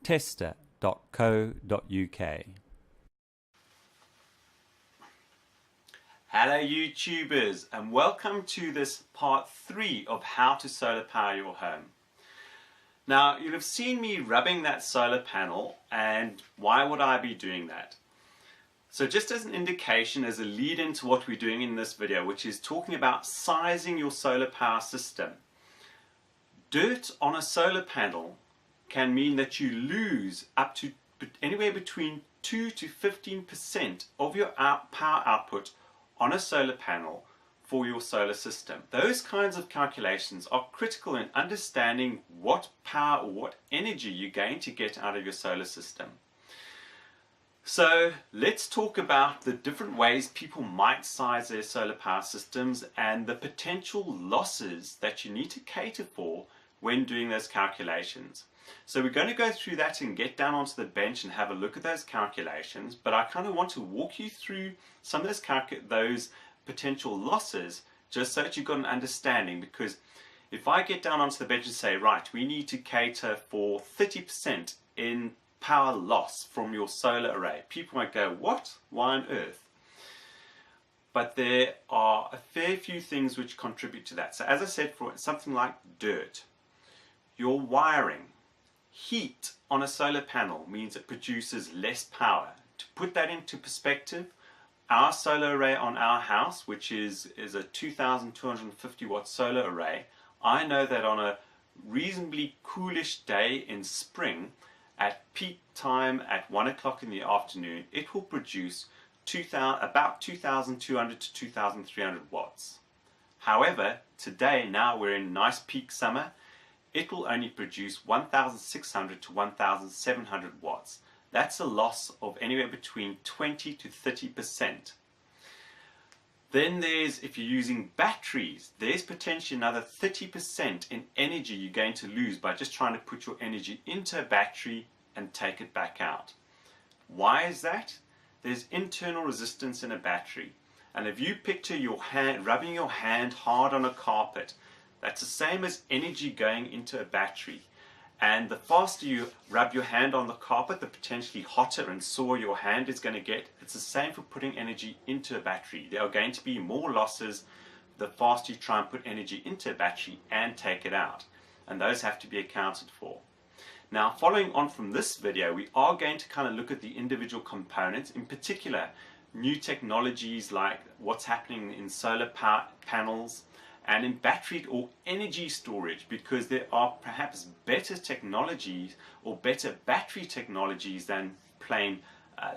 Tester.co.uk. Hello YouTubers, and welcome to this part 3 of how to solar power your home. Now, you'll have seen me rubbing that solar panel, and why would I be doing that? So just as an indication, as a lead into what we're doing in this video, which is talking about sizing your solar power system. Dirt on a solar panel can mean that you lose up to anywhere between 2 to 15% of your power output on a solar panel for your solar system. Those kinds of calculations are critical in understanding what power or what energy you're going to get out of your solar system. So let's talk about the different ways people might size their solar power systems and the potential losses that you need to cater for when doing those calculations. So we're going to go through that and get down onto the bench and have a look at those calculations, but I kind of want to walk you through some of those potential losses just so that you've got an understanding, because if I get down onto the bench and say, right, we need to cater for 30% in power loss from your solar array, people might go, what? Why on earth? But there are a fair few things which contribute to that. So as I said, for something like dirt, your wiring, heat on a solar panel means it produces less power. To put that into perspective, our solar array on our house, which is a 2250 watt solar array, I know that on a reasonably coolish day in spring, at peak time at 1 o'clock in the afternoon, it will produce about 2200 to 2300 watts. However, today, now we're in nice peak summer, it will only produce 1600 to 1700 watts. That's a loss of anywhere between 20 to 30%. Then there's, if you're using batteries, there's potentially another 30% in energy you're going to lose by just trying to put your energy into a battery and take it back out. Why is that? There's internal resistance in a battery. And if you picture your hand, rubbing your hand hard on a carpet, that's the same as energy going into a battery. And the faster you rub your hand on the carpet, the potentially hotter and sore your hand is going to get. It's the same for putting energy into a battery. There are going to be more losses the faster you try and put energy into a battery and take it out. And those have to be accounted for. Now, following on from this video, we are going to kind of look at the individual components, in particular, new technologies like what's happening in solar power panels, and in battery or energy storage, because there are perhaps better technologies or better battery technologies than plain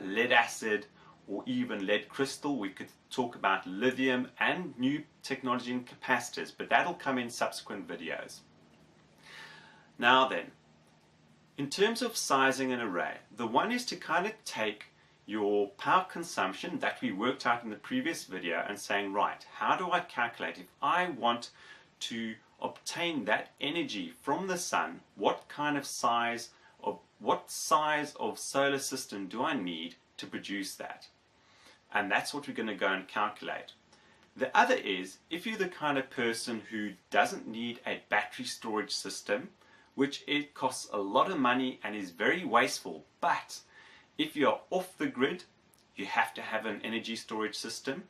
lead acid or even lead crystal. We could talk about lithium and new technology in capacitors, but that'll come in subsequent videos. Now then, in terms of sizing an array, the one is to kind of take your power consumption that we worked out in the previous video and saying, right, how do I calculate if I want to obtain that energy from the sun, what size of solar system do I need to produce that? And that's what we're going to go and calculate. The other is, if you're the kind of person who doesn't need a battery storage system, which it costs a lot of money and is very wasteful, but if you're off the grid, you have to have an energy storage system.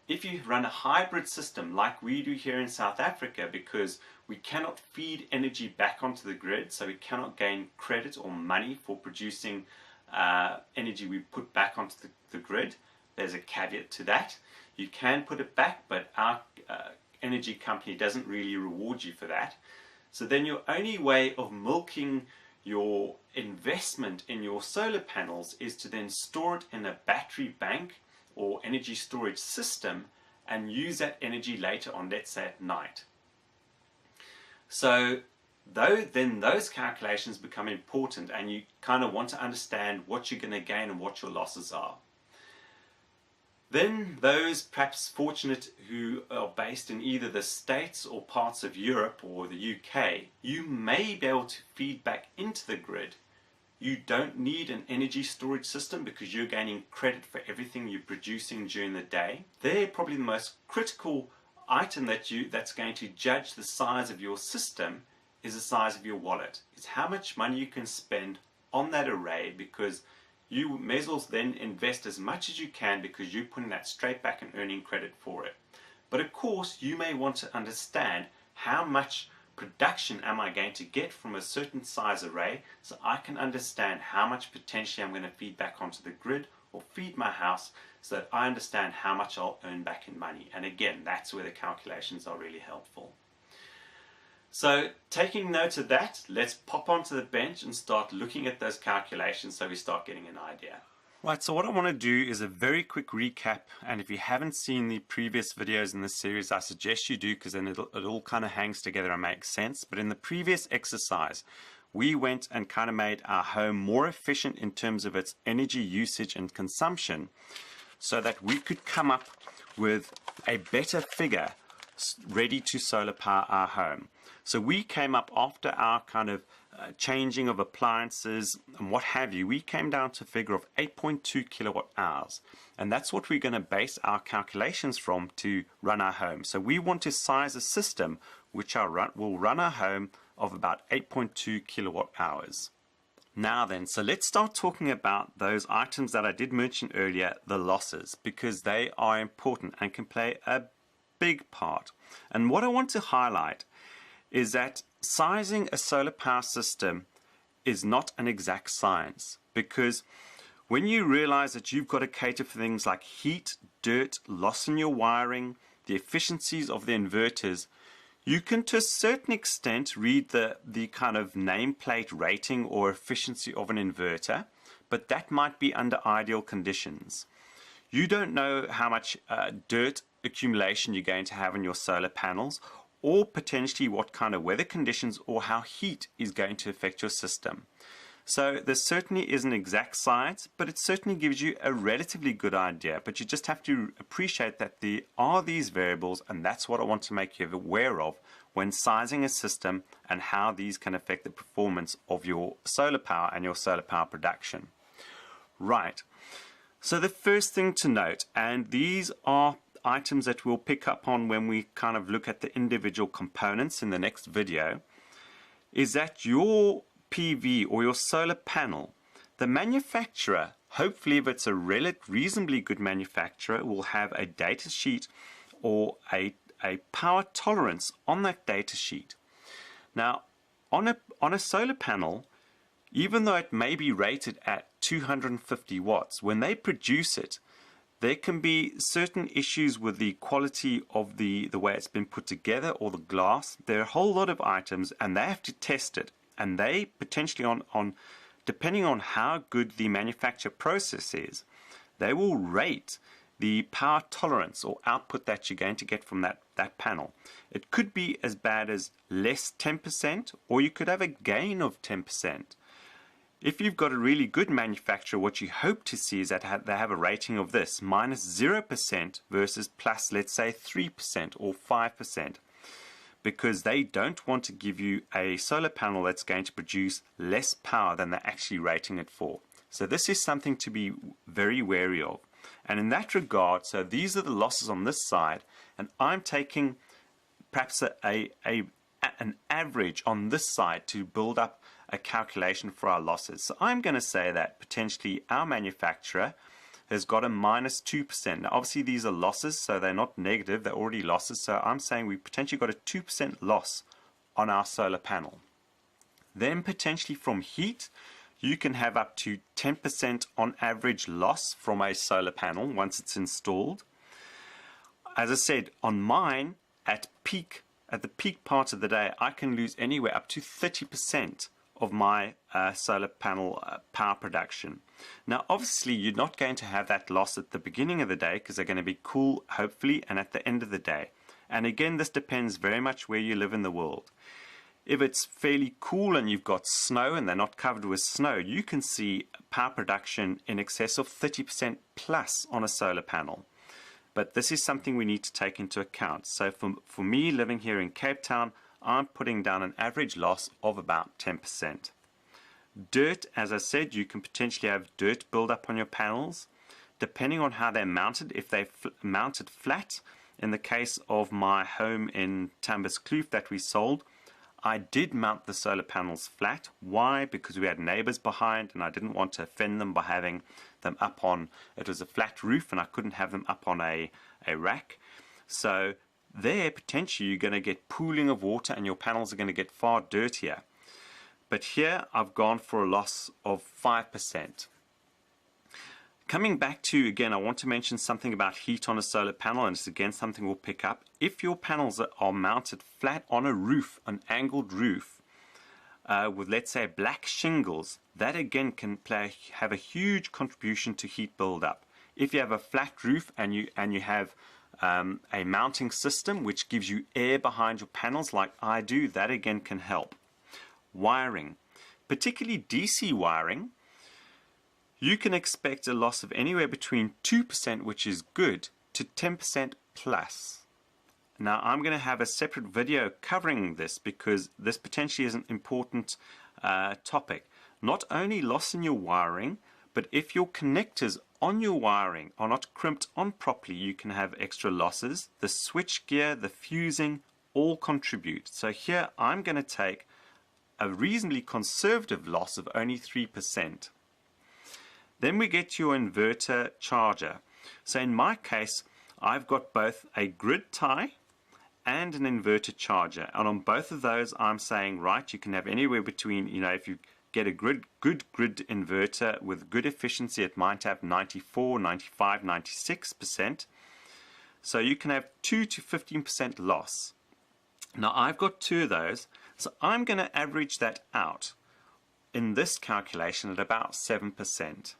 If you run a hybrid system like we do here in South Africa, because we cannot feed energy back onto the grid, so we cannot gain credit or money for producing energy we put back onto the grid, there's a caveat to that. You can put it back, but our energy company doesn't really reward you for that. So then your only way of milking your investment in your solar panels is to then store it in a battery bank or energy storage system and use that energy later on, let's say at night. So then those calculations become important, and you kind of want to understand what you're going to gain and what your losses are. Then those perhaps fortunate who are based in either the States or parts of Europe or the UK, you may be able to feed back into the grid you don't need an energy storage system because you're gaining credit for everything you're producing during the day. They're probably the most critical item that's going to judge the size of your system is the size of your wallet. It's how much money you can spend on that array, because you may as well then invest as much as you can because you're putting that straight back and earning credit for it. But of course, you may want to understand how much production am I going to get from a certain size array, so I can understand how much potentially I'm going to feed back onto the grid or feed my house, so that I understand how much I'll earn back in money. And again, that's where the calculations are really helpful. So taking note of that, let's pop onto the bench and start looking at those calculations so we start getting an idea. Right, so what I want to do is a very quick recap, and if you haven't seen the previous videos in this series, I suggest you do, because then it all kind of hangs together and makes sense. But in the previous exercise, we went and kind of made our home more efficient in terms of its energy usage and consumption, so that we could come up with a better figure ready to solar power our home. So we came up, after our kind of changing of appliances and what have you, we came down to a figure of 8.2 kilowatt hours, and that's what we're going to base our calculations from to run our home. So we want to size a system which will run our home of about 8.2 kilowatt hours. Now then, so let's start talking about those items that I did mention earlier, the losses, because they are important and can play a big part. And what I want to highlight is that sizing a solar power system is not an exact science, because when you realize that you've got to cater for things like heat, dirt, loss in your wiring, the efficiencies of the inverters, you can to a certain extent read the kind of nameplate rating or efficiency of an inverter, but that might be under ideal conditions. You don't know how much dirt accumulation you're going to have in your solar panels, or potentially what kind of weather conditions or how heat is going to affect your system. So there certainly isn't exact science, but it certainly gives you a relatively good idea. But you just have to appreciate that there are these variables, and that's what I want to make you aware of when sizing a system and how these can affect the performance of your solar power and your solar power production. Right, so the first thing to note, and these are items that we'll pick up on when we kind of look at the individual components in the next video, is that your PV or your solar panel, the manufacturer, hopefully if it's a reasonably good manufacturer, will have a data sheet or a power tolerance on that data sheet. Now on a solar panel, even though it may be rated at 250 watts, when they produce it, there can be certain issues with the quality of the way it's been put together, or the glass. There are a whole lot of items, and they have to test it, and they potentially depending on how good the manufacture process is, they will rate the power tolerance or output that you're going to get from that panel. It could be as bad as less 10%, or you could have a gain of 10%. If you've got a really good manufacturer, what you hope to see is that they have a rating of this, minus 0% versus plus, let's say, 3% or 5, because they don't want to give you a solar panel that's going to produce less power than they're actually rating it for. So this is something to be very wary of. And in that regard, so these are the losses on this side, and I'm taking perhaps an average on this side to build up a calculation for our losses. So I'm going to say that potentially our manufacturer has got a minus 2%. Now obviously these are losses, so they're not negative, they're already losses. So I'm saying we potentially got a 2% loss on our solar panel. Then potentially from heat, you can have up to 10% on average loss from a solar panel once it's installed. As I said, on mine, at the peak part of the day, I can lose anywhere up to 30% of my solar panel power production. Now obviously you're not going to have that loss at the beginning of the day, because they're going to be cool hopefully, and at the end of the day. And again, this depends very much where you live in the world. If it's fairly cool and you've got snow and they're not covered with snow, you can see power production in excess of 30% plus on a solar panel. But this is something we need to take into account. So for me living here in Cape Town, I'm putting down an average loss of about 10%. Dirt, as I said, you can potentially have dirt build up on your panels, depending on how they're mounted. If they're mounted flat, in the case of my home in Tambus Kloof that we sold, I did mount the solar panels flat. Why? Because we had neighbors behind and I didn't want to offend them by having them up on, it was a flat roof and I couldn't have them up on a rack. So there, potentially, you're going to get pooling of water and your panels are going to get far dirtier. But here, I've gone for a loss of 5%. Coming back to, again, I want to mention something about heat on a solar panel, and it's again something we'll pick up. If your panels are mounted flat on a roof, an angled roof, with, let's say, black shingles, that again can have a huge contribution to heat buildup. If you have a flat roof and you have a mounting system which gives you air behind your panels like I do, that again can help. Wiring, particularly DC wiring, you can expect a loss of anywhere between 2%, which is good, to 10% plus. Now I'm going to have a separate video covering this because this potentially is an important topic. Not only loss in your wiring, but if your connectors on your wiring are not crimped on properly, you can have extra losses. The switch gear, the fusing, all contribute. So here I'm going to take a reasonably conservative loss of only 3%. Then we get your inverter charger. So in my case, I've got both a grid tie and an inverter charger. And on both of those, I'm saying, right, you can have anywhere between, if you get a good grid inverter with good efficiency, it might have 94, 95, 96%. So you can have 2 to 15% loss. Now I've got two of those, so I'm going to average that out in this calculation at about 7%.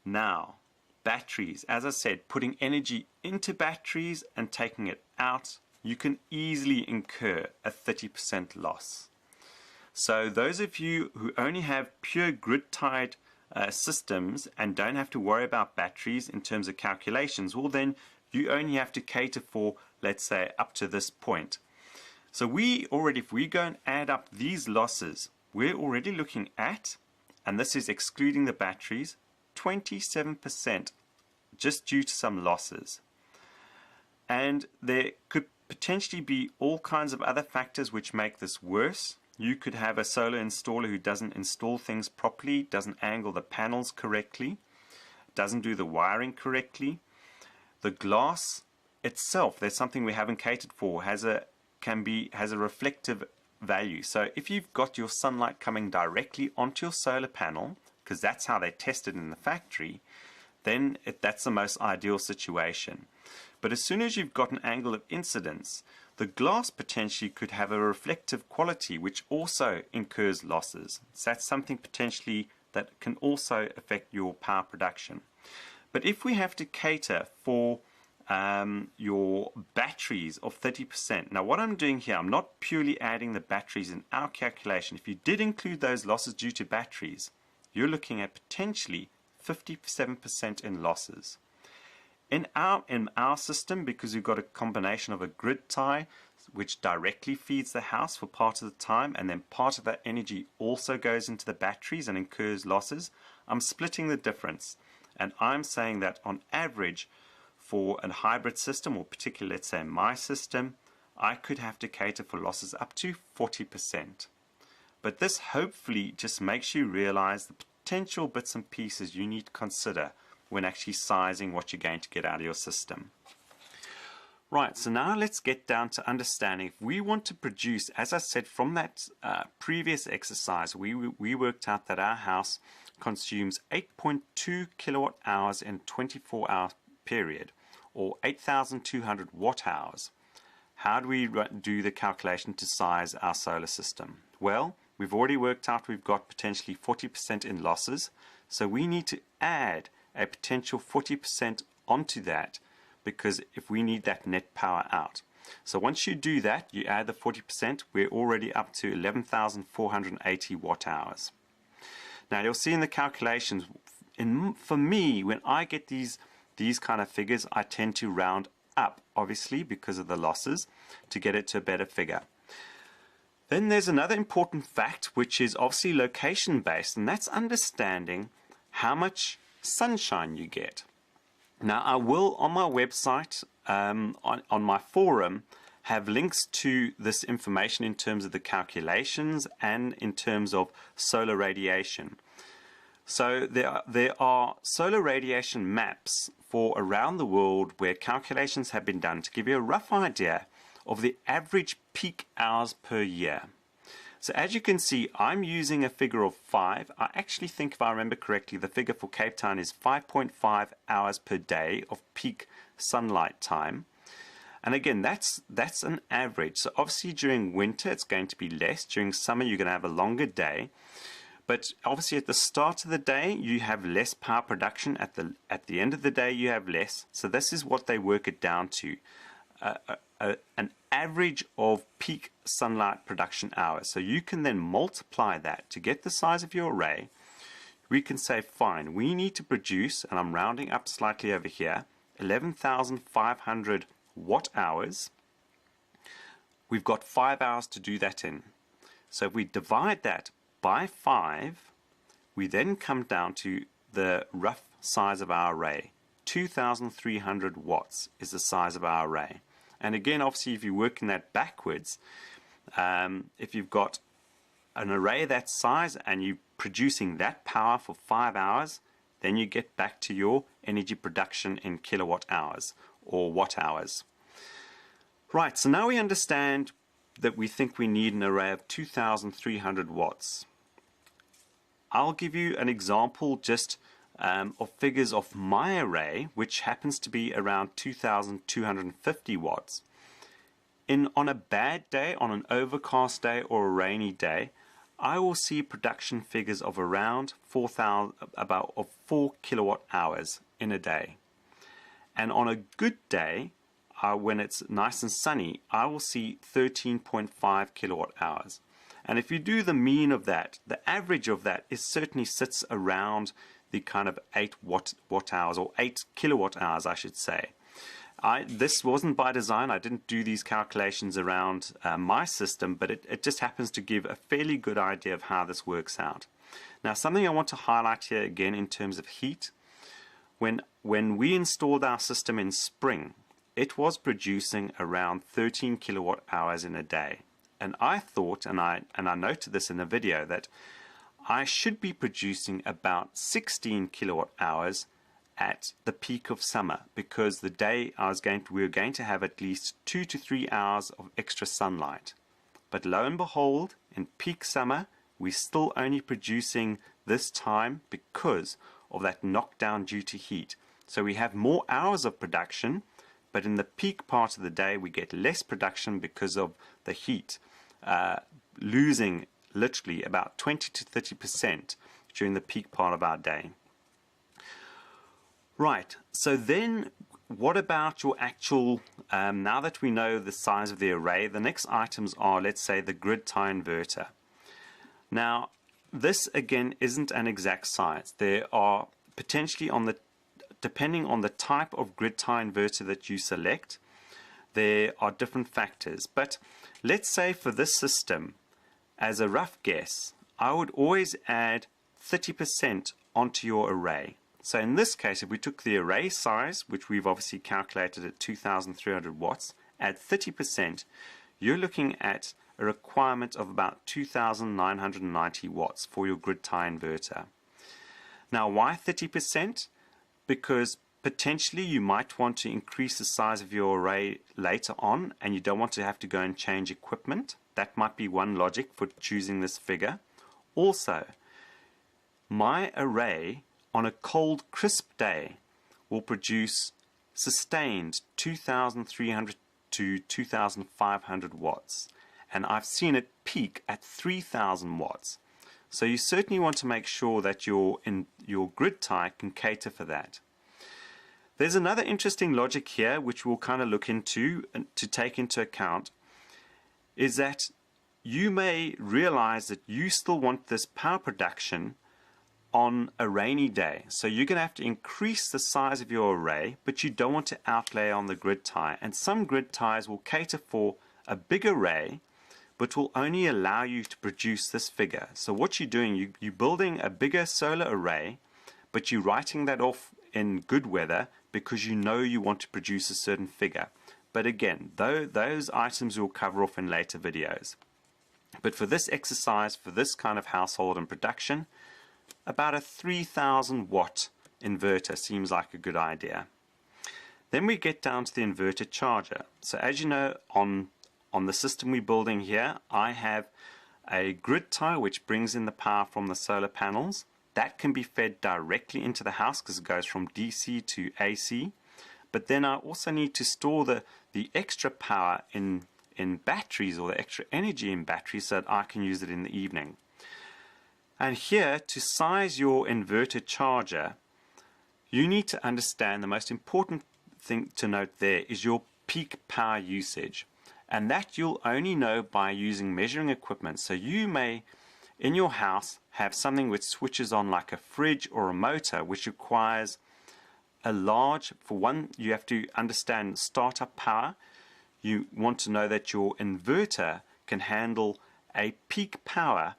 Now, batteries, as I said, putting energy into batteries and taking it out, you can easily incur a 30% loss. So those of you who only have pure grid-tied systems and don't have to worry about batteries in terms of calculations, well then you only have to cater for, let's say, up to this point. So if we go and add up these losses, we're already looking at, and this is excluding the batteries, 27% just due to some losses. And there could potentially be all kinds of other factors which make this worse. You could have a solar installer who doesn't install things properly, doesn't angle the panels correctly, doesn't do the wiring correctly. The glass itself, there's something we haven't catered for, has a reflective value. So if you've got your sunlight coming directly onto your solar panel, because that's how they test it in the factory, then that's the most ideal situation. But as soon as you've got an angle of incidence, the glass potentially could have a reflective quality which also incurs losses. So that's something potentially that can also affect your power production. But if we have to cater for your batteries of 30%. Now what I'm doing here, I'm not purely adding the batteries in our calculation. If you did include those losses due to batteries, you're looking at potentially 57% in losses. In our system, because we've got a combination of a grid tie which directly feeds the house for part of the time, and then part of that energy also goes into the batteries and incurs losses, I'm splitting the difference. And I'm saying that on average, for a hybrid system, or particularly let's say my system, I could have to cater for losses up to 40%. But this hopefully just makes you realize the potential bits and pieces you need to consider when actually sizing what you're going to get out of your system. Right, so now let's get down to understanding if we want to produce, as I said from that previous exercise, we worked out that our house consumes 8.2 kilowatt hours in 24-hour period, or 8,200 watt hours. How do we do the calculation to size our solar system? Well, we've already worked out we've got potentially 40% in losses, so we need to add a potential 40% onto that, because if we need that net power out. So once you do that, you add the 40%, we're already up to 11,480 watt hours. Now you'll see in the calculations, for me, when I get these kind of figures, I tend to round up, obviously because of the losses, to get it to a better figure. Then there's another important fact, which is obviously location based, and that's understanding how much sunshine you get. Now, I will on my website, on my forum, have links to this information in terms of the calculations and in terms of solar radiation. So there are solar radiation maps for around the world where calculations have been done to give you a rough idea of the average peak hours per year. So as you can see, I'm using a figure of 5. I actually think, if I remember correctly, the figure for Cape Town is 5.5 hours per day of peak sunlight time. And again, that's an average. So obviously during winter it's going to be less. During summer you're going to have a longer day. But obviously at the start of the day you have less power production. At the end of the day you have less. So this is what they work it down to. An average of peak sunlight production hours. So you can then multiply that to get the size of your array. We can say, fine, we need to produce, and I'm rounding up slightly over here, 11,500 watt hours. We've got 5 hours to do that in. So if we divide that by 5, we then come down to the rough size of our array. 2,300 watts is the size of our array. And again, obviously, if you're working that backwards, if you've got an array that size and you're producing that power for 5 hours, then you get back to your energy production in kilowatt hours or watt hours. Right, so now we understand that we think we need an array of 2,300 watts. I'll give you an example just of figures of my array, which happens to be around 2,250 watts. On a bad day, on an overcast day or a rainy day, I will see production figures of around 4 kilowatt hours in a day. And on a good day, when it's nice and sunny, I will see 13.5 kilowatt hours. And if you do the mean of that, the average of that certainly sits around the kind of 8 watt hours, or 8 kilowatt hours I should say. This wasn't by design. I didn't do these calculations around my system, but it just happens to give a fairly good idea of how this works out. Now, something I want to highlight here again in terms of heat, when we installed our system in spring, it was producing around 13 kilowatt hours in a day. And I thought, and I noted this in the video, that I should be producing about 16 kilowatt hours at the peak of summer, because the day we were going to have at least 2 to 3 hours of extra sunlight. But lo and behold, in peak summer, we're still only producing this time because of that knockdown due to heat. So we have more hours of production, but in the peak part of the day we get less production because of the heat, losing literally about 20 to 30% during the peak part of our day. Right, so then what about your actual, now that we know the size of the array, the next items are, let's say, the grid tie inverter. Now, this again isn't an exact science. There are potentially, depending on the type of grid tie inverter that you select, there are different factors. But let's say for this system, as a rough guess, I would always add 30% onto your array. So in this case, if we took the array size, which we've obviously calculated at 2,300 watts, add 30%, you're looking at a requirement of about 2,990 watts for your grid tie inverter. Now, why 30%? Because potentially you might want to increase the size of your array later on, and you don't want to have to go and change equipment. That might be one logic for choosing this figure. Also, my array on a cold, crisp day will produce sustained 2,300 to 2,500 watts, and I've seen it peak at 3,000 watts. So you certainly want to make sure that your grid tie can cater for that. There's another interesting logic here which we'll kind of look into and to take into account, is that you may realize that you still want this power production on a rainy day. So you're going to have to increase the size of your array, but you don't want to outlay on the grid tie. And some grid ties will cater for a big array but will only allow you to produce this figure. So what you're doing, you're building a bigger solar array, but you're writing that off in good weather because you know you want to produce a certain figure. But again, those items we'll cover off in later videos. But for this exercise, for this kind of household and production, about a 3000 watt inverter seems like a good idea. Then we get down to the inverter charger. So as you know, on the system we're building here, I have a grid tie which brings in the power from the solar panels. That can be fed directly into the house because it goes from DC to AC. But then I also need to store the extra power in batteries, or the extra energy in batteries, so that I can use it in the evening. And here, to size your inverter charger, you need to understand the most important thing to note there is your peak power usage. And that you'll only know by using measuring equipment. So you may, in your house, have something which switches on like a fridge or a motor, which requires a large, for one, you have to understand startup power. You want to know that your inverter can handle a peak power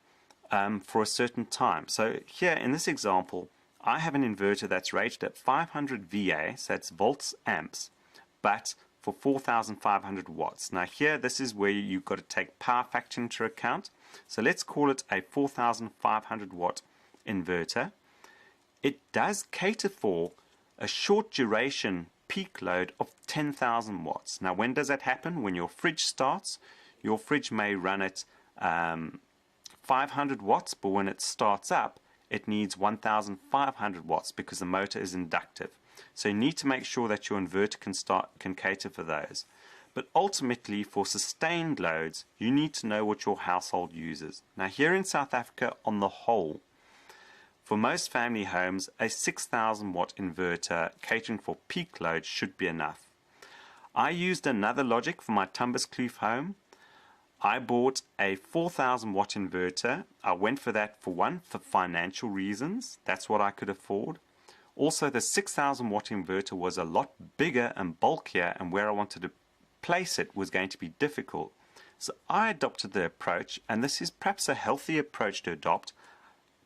for a certain time. So here in this example, I have an inverter that's rated at 500 VA, so that's volts amps, but for 4500 watts. Now here, this is where you've got to take power factor into account. So let's call it a 4500 watt inverter. It does cater for a short duration peak load of 10,000 watts. Now when does that happen? When your fridge starts, your fridge may run at 500 watts, but when it starts up, it needs 1500 watts because the motor is inductive. So you need to make sure that your inverter can cater for those. But ultimately, for sustained loads, you need to know what your household uses. Now here in South Africa, on the whole, for most family homes, a 6000 watt inverter catering for peak load should be enough. I used another logic for my Tumbas Kloof home. I bought a 4000 watt inverter. I went for that for financial reasons. That's what I could afford. Also, the 6000 watt inverter was a lot bigger and bulkier, and where I wanted to place it was going to be difficult. So I adopted the approach, and this is perhaps a healthy approach to adopt,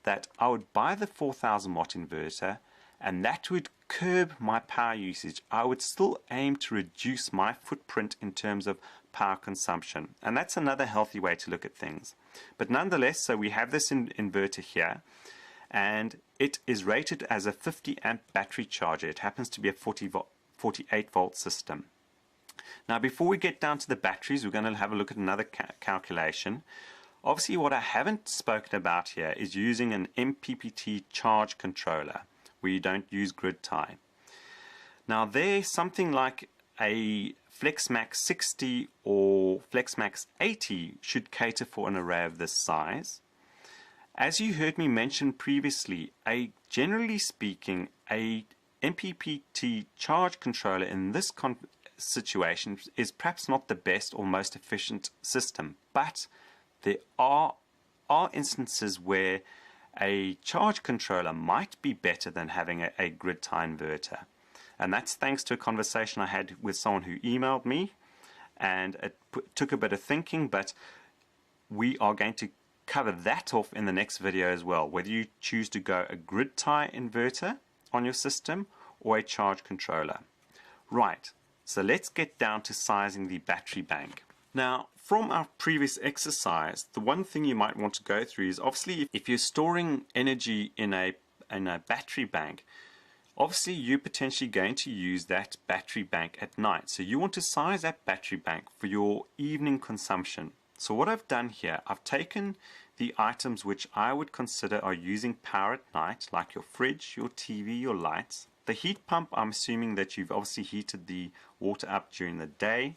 that I would buy the 4000 watt inverter, and that would curb my power usage. I would still aim to reduce my footprint in terms of power consumption, and that's another healthy way to look at things. But nonetheless, so we have this inverter here, and it is rated as a 50 amp battery charger. It happens to be a 48 volt system. Now before we get down to the batteries, we're going to have a look at another calculation. Obviously what I haven't spoken about here is using an MPPT charge controller where you don't use grid tie. Now there's something like a FlexMax 60 or FlexMax 80 should cater for an array of this size. As you heard me mention previously, generally speaking, a MPPT charge controller in this situation is perhaps not the best or most efficient system, but there are instances where a charge controller might be better than having a grid tie inverter. And that's thanks to a conversation I had with someone who emailed me, and it took a bit of thinking, but we are going to cover that off in the next video as well, whether you choose to go a grid tie inverter on your system or a charge controller. Right, so let's get down to sizing the battery bank. Now, from our previous exercise, the one thing you might want to go through is obviously if you're storing energy in a battery bank, obviously you're potentially going to use that battery bank at night. So you want to size that battery bank for your evening consumption. So what I've done here, I've taken the items which I would consider are using power at night, like your fridge, your TV, your lights. The heat pump, I'm assuming that you've obviously heated the water up during the day.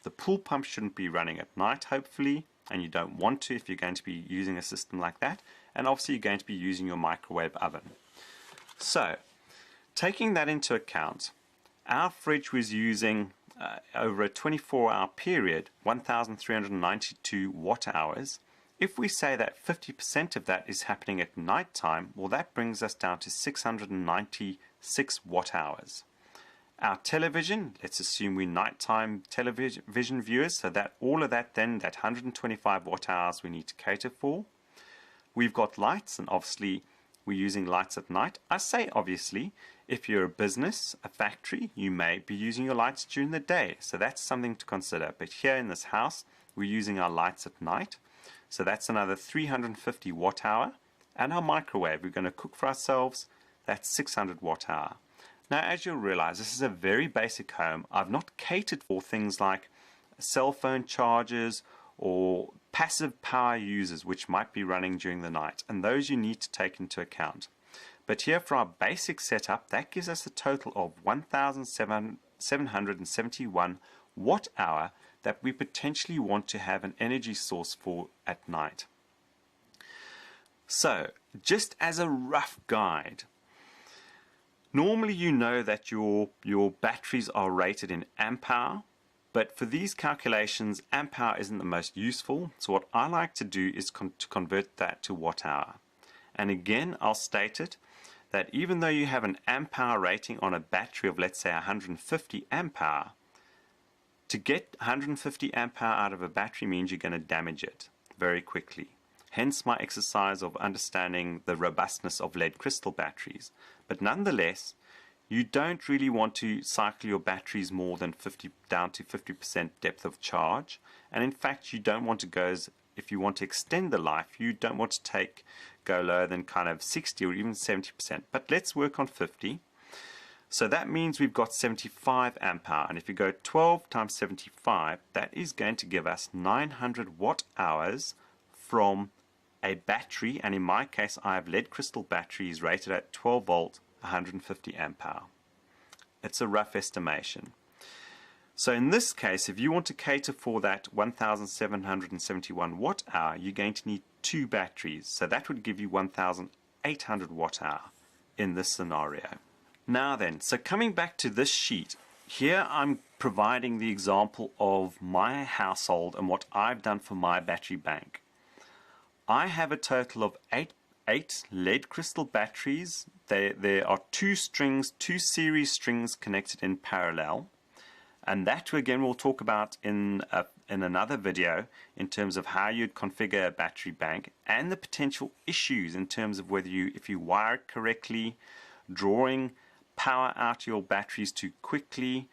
The pool pump shouldn't be running at night, hopefully, and you don't want to if you're going to be using a system like that. And obviously you're going to be using your microwave oven. So, taking that into account, our fridge was using over a 24-hour period 1,392 watt hours. If we say that 50% of that is happening at night time, well, that brings us down to 696 watt hours. Our television, let's assume we're nighttime television viewers, so that all of that then, that 125 watt hours we need to cater for. We've got lights, and obviously we're using lights at night. I say obviously, if you're a business, a factory, you may be using your lights during the day, so that's something to consider. But here in this house, we're using our lights at night, so that's another 350 watt hour. And our microwave, we're going to cook for ourselves, that's 600 watt hour. Now, as you'll realize, this is a very basic home. I've not catered for things like cell phone chargers or passive power users which might be running during the night, and those you need to take into account. But here for our basic setup, that gives us a total of 1,771 watt hour that we potentially want to have an energy source for at night. So, just as a rough guide, normally you know that your batteries are rated in amp hour, but for these calculations, amp hour isn't the most useful, so what I like to do is to convert that to watt hour. And again, I'll state it, that even though you have an amp hour rating on a battery of, let's say, 150 amp hour, to get 150 amp hour out of a battery means you're going to damage it very quickly. Hence my exercise of understanding the robustness of lead crystal batteries. But nonetheless, you don't really want to cycle your batteries more than down to 50% depth of charge. And in fact, you don't want to go, if you want to extend the life, you don't want to go lower than kind of 60 or even 70%. But let's work on 50. So that means we've got 75 amp hour. And if you go 12 times 75, that is going to give us 900 watt hours from a battery, and in my case I have lead crystal batteries rated at 12 volt 150 amp hour. It's a rough estimation. So in this case, if you want to cater for that 1771 watt hour, you're going to need 2 batteries, so that would give you 1800 watt hour in this scenario. Now then, so coming back to this sheet, here I'm providing the example of my household and what I've done for my battery bank. I have a total of 8 lead crystal batteries. There are 2 series strings connected in parallel, and that again we'll talk about in another video in terms of how you'd configure a battery bank and the potential issues in terms of whether if you wire it correctly, drawing power out your batteries too quickly,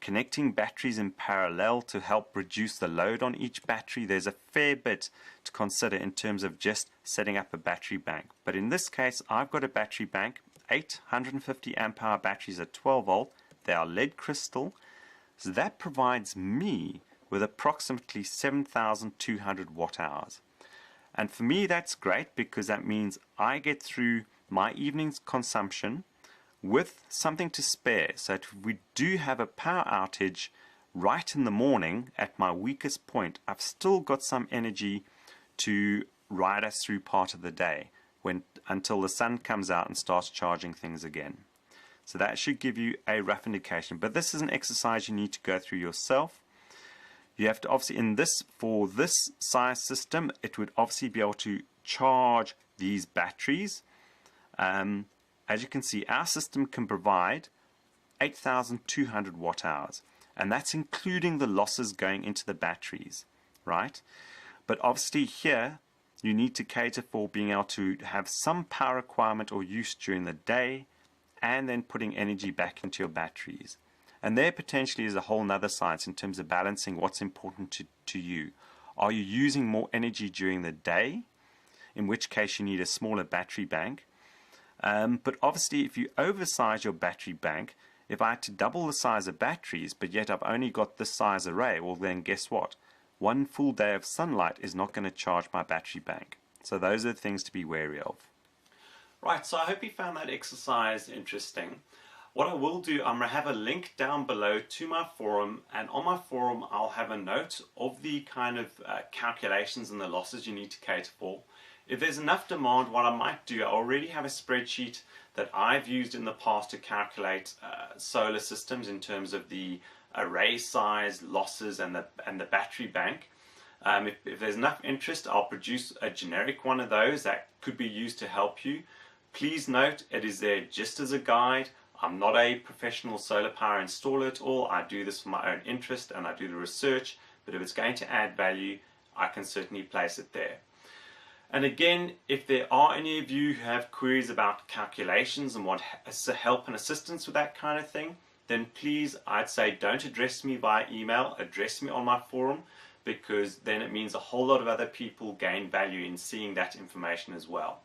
connecting batteries in parallel to help reduce the load on each battery. There's a fair bit to consider in terms of just setting up a battery bank. But in this case, I've got a battery bank, 850 amp hour batteries at 12 volt. They are lead crystal. So that provides me with approximately 7,200 watt hours. And for me, that's great because that means I get through my evening's consumption with something to spare, so that if we do have a power outage right in the morning at my weakest point, I've still got some energy to ride us through part of the day until the sun comes out and starts charging things again. So that should give you a rough indication, but this is an exercise you need to go through yourself. You have to obviously, for this size system, it would obviously be able to charge these batteries. As you can see, our system can provide 8,200 watt hours, and that's including the losses going into the batteries, right? But obviously here you need to cater for being able to have some power requirement or use during the day and then putting energy back into your batteries. And there potentially is a whole nother science in terms of balancing what's important to you. Are you using more energy during the day, in which case you need a smaller battery bank? But obviously if you oversize your battery bank, if I had to double the size of batteries but yet I've only got this size array, well then guess what? One full day of sunlight is not going to charge my battery bank. So those are the things to be wary of. Right, so I hope you found that exercise interesting. What I will do, I'm going to have a link down below to my forum, and on my forum I'll have a note of the kind of calculations and the losses you need to cater for. If there's enough demand, what I might do, I already have a spreadsheet that I've used in the past to calculate solar systems in terms of the array size, losses, and the battery bank. If there's enough interest, I'll produce a generic one of those that could be used to help you. Please note, it is there just as a guide. I'm not a professional solar power installer at all. I do this for my own interest and I do the research, but if it's going to add value, I can certainly place it there. And again, if there are any of you who have queries about calculations and want help and assistance with that kind of thing, then please, I'd say, don't address me via email, address me on my forum, because then it means a whole lot of other people gain value in seeing that information as well.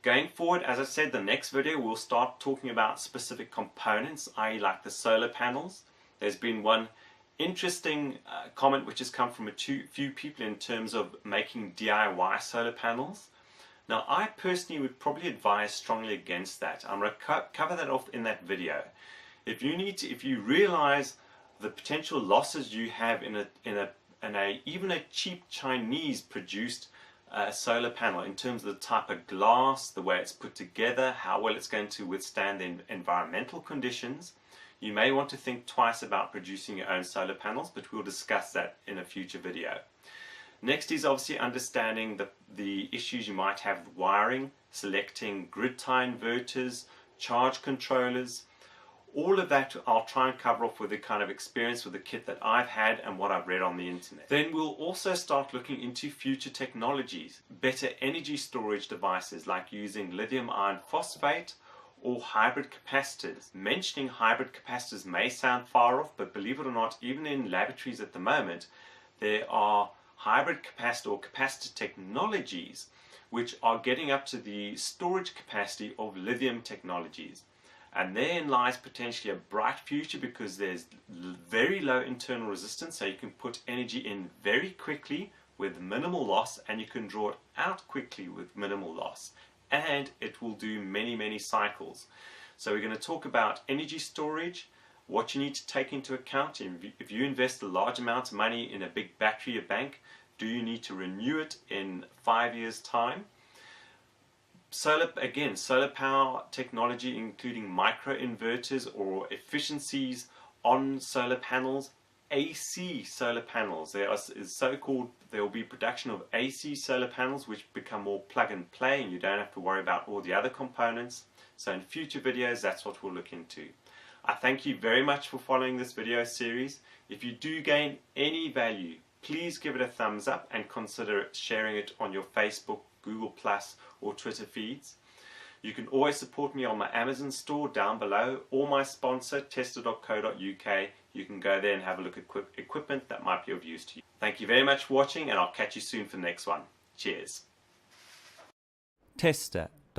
Going forward, as I said, the next video we'll start talking about specific components, i.e. like the solar panels. There's been one interesting comment which has come from a few people in terms of making DIY solar panels. Now, I personally would probably advise strongly against that. I'm going to cover that off in that video. If you realize the potential losses you have in even a cheap Chinese produced solar panel, in terms of the type of glass, the way it's put together, how well it's going to withstand the environmental conditions, you may want to think twice about producing your own solar panels, but we'll discuss that in a future video. Next is obviously understanding the issues you might have with wiring, selecting grid tie inverters, charge controllers. All of that I'll try and cover off with the kind of experience with the kit that I've had and what I've read on the internet. Then we'll also start looking into future technologies, better energy storage devices like using lithium iron phosphate or hybrid capacitors. Mentioning hybrid capacitors may sound far off, but believe it or not, even in laboratories at the moment, there are hybrid capacitor or capacitor technologies which are getting up to the storage capacity of lithium technologies. And therein lies potentially a bright future, because there's very low internal resistance, so you can put energy in very quickly with minimal loss, and you can draw it out quickly with minimal loss. And it will do many cycles. So we're going to talk about energy storage, what you need to take into account. If you invest a large amount of money in a big battery or bank, do you need to renew it in 5 years' time? Solar power technology, including micro inverters or efficiencies on solar panels, AC solar panels. There will be production of AC solar panels which become more plug and play, and you don't have to worry about all the other components. So in future videos, that's what we'll look into. I thank you very much for following this video series. If you do gain any value, please give it a thumbs up and consider sharing it on your Facebook, Google Plus or Twitter feeds. You can always support me on my Amazon store down below, or my sponsor tester.co.uk. You can go there and have a look at equipment that might be of use to you. Thank you very much for watching, and I'll catch you soon for the next one. Cheers. Tester.co.uk